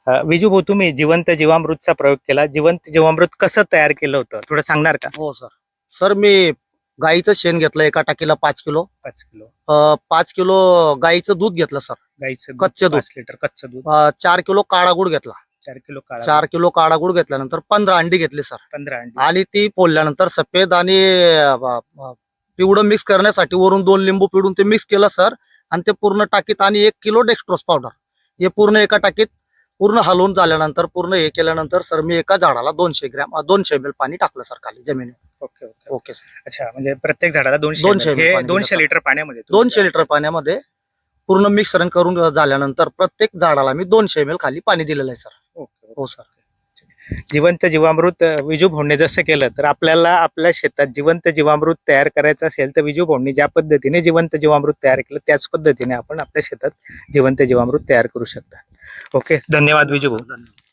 विजू भाऊ, तुम्ही जिवंत जीवामृतचा प्रयोग केला. जिवंत जीवामृत कसं तयार केलं होतं थोडं सांगणार का? हो सर. सर मी गाईचं शेण घेतलं एका टाकीला 5 किलो. 5 किलो 5 किलो गाईचं दूध घेतलं सर. गाईचं कच्चं दूध. 5 लिटर कच्चं दूध. 4 किलो काळा गुळ घेतला. 4 किलो काळा 4 किलो काळा गुळ घेतल्यानंतर 15 अंडी घेतली सर. 15 अंडी. आणि ती फोडल्यानंतर सफेद आणि पिवळं मिक्स करण्यासाठी वरून 2 लिंबू पिळून ते मिक्स केलं सर. आणि ते पूर्ण टाकीत आणि 1 किलो डेक्स्ट्रोज पावडर हे पूर्ण एका टाकीत पूर्ण हलवून झाल्यानंतर पूर्ण हे केल्यानंतर सर मी एका झाडाला 200 ml पाणी टाकलं सर खाली जमिनीवर. Okay okay okay sir. अच्छा, म्हणजे प्रत्येक झाडाला 200 200 ml. हे पाणी 200 दिलं. लिटर पाण्यामध्ये 200 लिटर पाण्यामध्ये पूर्ण मिश्रण करून झाल्यानंतर प्रत्येक झाडाला मी 200 ml खाली पाणी दिलेलं आहे सर. ओके. हो सर. जिवंत जीवामृत विजू भाऊंनी जसं केलं, तर आपल्याला आपल्या शेतात जिवंत जीवामृत तयार करायचं असेल तर विजू भाऊंनी ज्या पद्धतीने जिवंत जीवामृत तयार केलं त्याच पद्धतीने आपण आपल्या शेतात जिवंत जीवामृत तयार करू शकता. ओके, धन्यवाद विजू भाऊ. धन्यवाद.